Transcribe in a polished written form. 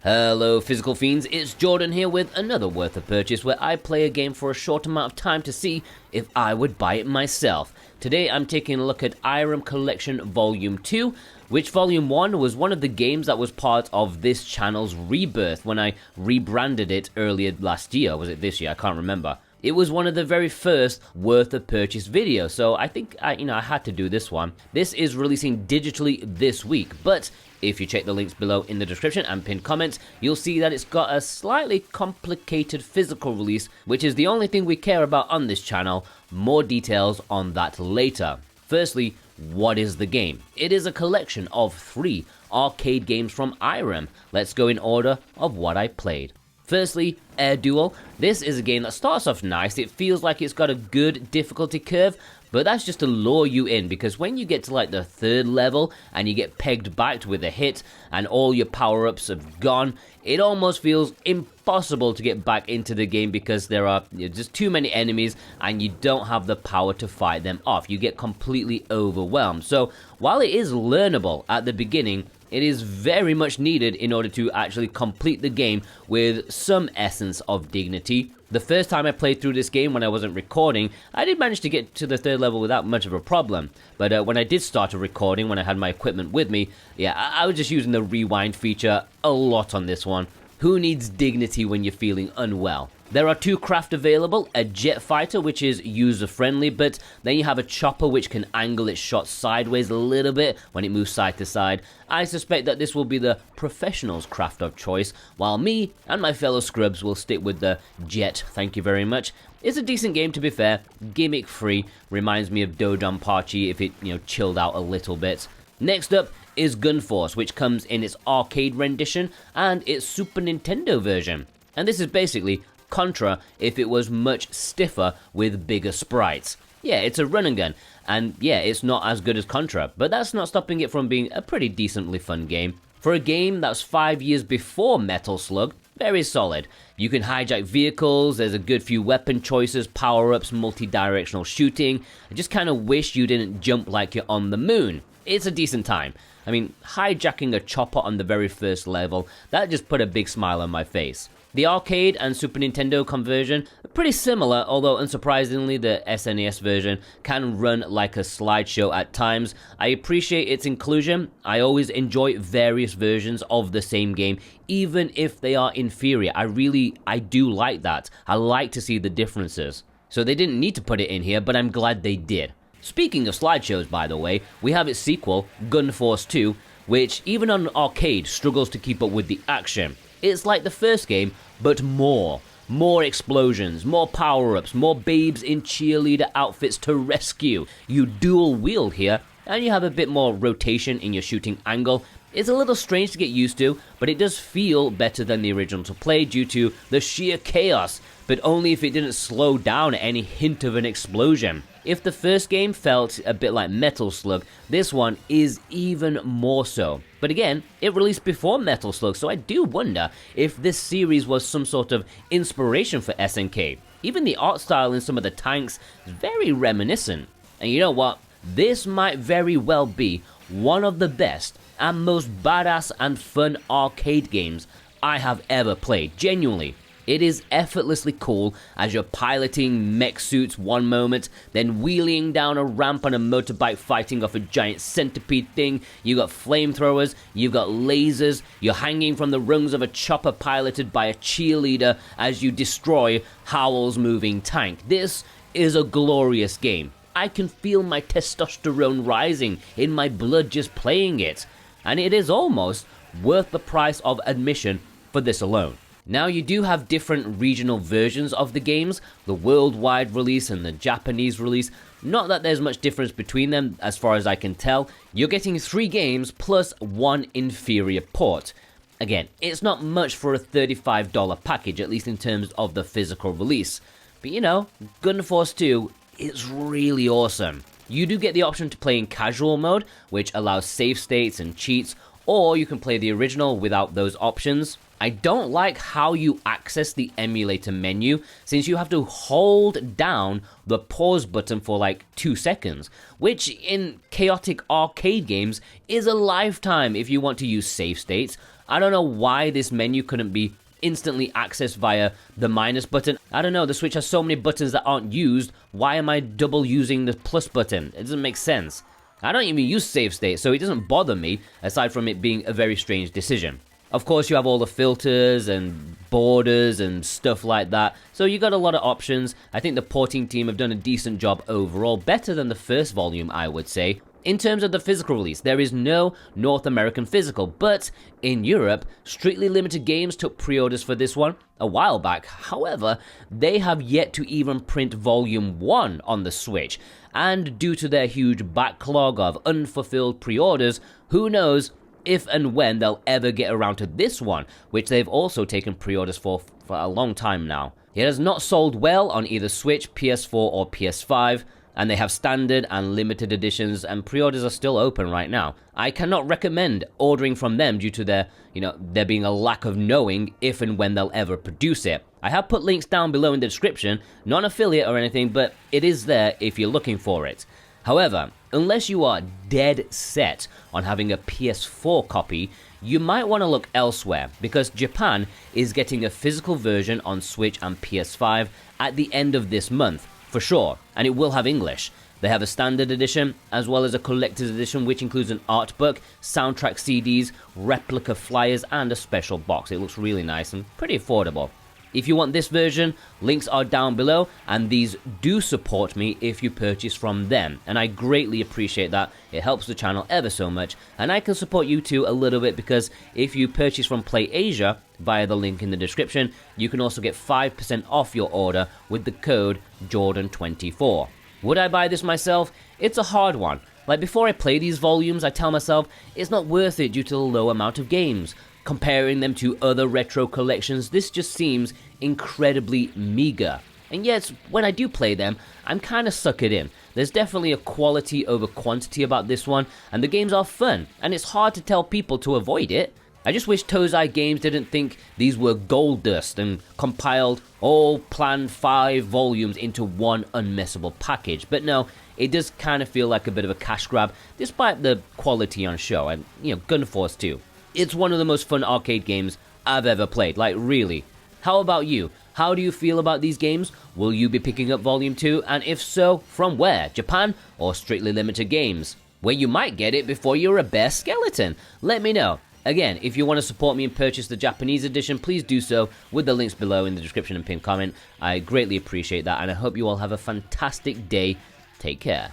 Hello physical fiends, it's Jordan here with another worth of purchase where I play a game for a short amount of time to see if I would buy it myself. Today I'm taking a look at IREM Collection Volume 2, which Volume 1 was one of the games that was part of this channel's rebirth when I rebranded it earlier last year. Was it this year? I can't remember. It was one of the very first worth of purchase videos, so I think I had to do this one. This is releasing digitally this week, but if you check the links below in the description and pinned comments, you'll see that it's got a slightly complicated physical release, which is the only thing we care about on this channel. More details on that later. Firstly, what is the game? It is a collection of 3 arcade games from IREM. Let's go in order of what I played. Firstly, Duel. This is a game that starts off nice. It feels like it's got a good difficulty curve, but that's just to lure you in, because when you get to like the 3rd level and you get pegged back with a hit and all your power-ups have gone, it almost feels impossible to get back into the game because there are just too many enemies and you don't have the power to fight them off. You get completely overwhelmed. So while it is learnable at the beginning, it is very much needed in order to actually complete the game with some essence of dignity. The first time I played through this game when I wasn't recording, I did manage to get to the 3rd level without much of a problem. But when I did start a recording, when I had my equipment with me, I was just using the rewind feature a lot on this one. Who needs dignity when you're feeling unwell? There are 2 craft available, a jet fighter which is user friendly, but then you have a chopper which can angle its shot sideways a little bit when it moves side to side. I suspect that this will be the professional's craft of choice, while me and my fellow scrubs will stick with the jet, thank you very much. It's a decent game to be fair, gimmick free, reminds me of Dodonpachi if it chilled out a little bit. Next up is Gun Force, which comes in its arcade rendition and its Super Nintendo version. And this is basically Contra if it was much stiffer with bigger sprites. Yeah, it's a run and gun, and yeah, it's not as good as Contra, but that's not stopping it from being a pretty decently fun game. For a game that's 5 years before Metal Slug, very solid. You can hijack vehicles, there's a good few weapon choices, power-ups, multi-directional shooting. I just kind of wish you didn't jump like you're on the moon. It's a decent time. I mean, hijacking a chopper on the very first level, that just put a big smile on my face. The arcade and Super Nintendo conversion are pretty similar, although unsurprisingly the SNES version can run like a slideshow at times. I appreciate its inclusion. I always enjoy various versions of the same game, even if they are inferior. I do like that. I like to see the differences. So they didn't need to put it in here, but I'm glad they did. Speaking of slideshows, by the way, we have its sequel, Gun Force 2, which even on arcade struggles to keep up with the action. It's like the first game, but more. More explosions, more power-ups, more babes in cheerleader outfits to rescue. You dual wield here, and you have a bit more rotation in your shooting angle. It's a little strange to get used to, but it does feel better than the original to play due to the sheer chaos, but only if it didn't slow down at any hint of an explosion. If the first game felt a bit like Metal Slug, this one is even more so. But again, it released before Metal Slug, so I do wonder if this series was some sort of inspiration for SNK. Even the art style in some of the tanks is very reminiscent. And you know what? This might very well be one of the best and most badass and fun arcade games I have ever played, genuinely. It is effortlessly cool as you're piloting mech suits one moment, then wheeling down a ramp on a motorbike fighting off a giant centipede thing. You got flamethrowers, you've got lasers, you're hanging from the rungs of a chopper piloted by a cheerleader as you destroy Howl's moving tank. This is a glorious game. I can feel my testosterone rising in my blood just playing it, and it is almost worth the price of admission for this alone. Now you do have different regional versions of the games, the worldwide release and the Japanese release. Not that there's much difference between them as far as I can tell. You're getting 3 games plus 1 inferior port. Again, it's not much for a $35 package, at least in terms of the physical release. But Gun Force 2 is really awesome. You do get the option to play in casual mode, which allows save states and cheats, or you can play the original without those options. I don't like how you access the emulator menu, since you have to hold down the pause button for like 2 seconds, which in chaotic arcade games is a lifetime if you want to use save states. I don't know why this menu couldn't be instantly accessed via the minus button. I don't know, the Switch has so many buttons that aren't used. Why am I double using the plus button? It doesn't make sense. I don't even use save state, so it doesn't bother me, aside from it being a very strange decision. Of course, you have all the filters and borders and stuff like that, so you got a lot of options. I think the porting team have done a decent job overall, better than the first volume, I would say. In terms of the physical release, there is no North American physical, but in Europe, Strictly Limited Games took pre-orders for this one a while back. However, they have yet to even print Volume 1 on the Switch, and due to their huge backlog of unfulfilled pre-orders, who knows if and when they'll ever get around to this one, which they've also taken pre-orders for a long time now. It has not sold well on either Switch, PS4 or PS5, and they have standard and limited editions, and pre-orders are still open right now. I cannot recommend ordering from them due to there being a lack of knowing if and when they'll ever produce it. I have put links down below in the description, not affiliate or anything, but it is there if you're looking for it. However, unless you are dead set on having a PS4 copy, you might want to look elsewhere, because Japan is getting a physical version on Switch and PS5 at the end of this month, for sure, and it will have English. They have a standard edition, as well as a collector's edition, which includes an art book, soundtrack CDs, replica flyers, and a special box. It looks really nice and pretty affordable. If you want this version, links are down below, and these do support me if you purchase from them, and I greatly appreciate that. It helps the channel ever so much, and I can support you too a little bit, because if you purchase from PlayAsia via the link in the description, you can also get 5% off your order with the code Jordan24. Would I buy this myself? It's a hard one. Like, before I play these volumes, I tell myself it's not worth it due to the low amount of games. Comparing them to other retro collections, this just seems incredibly meager. And yet, when I do play them, I'm kinda suckered in. There's definitely a quality over quantity about this one, and the games are fun, and it's hard to tell people to avoid it. I just wish Tozai Games didn't think these were gold dust and compiled all planned 5 volumes into one unmissable package. But no, it does kind of feel like a bit of a cash grab, despite the quality on show, and Gunforce too. It's one of the most fun arcade games I've ever played, like really. How about you? How do you feel about these games? Will you be picking up Volume 2? And if so, from where? Japan or Strictly Limited Games? Where you might get it before you're a bare skeleton? Let me know. Again, if you want to support me and purchase the Japanese edition, please do so with the links below in the description and pinned comment. I greatly appreciate that, and I hope you all have a fantastic day. Take care.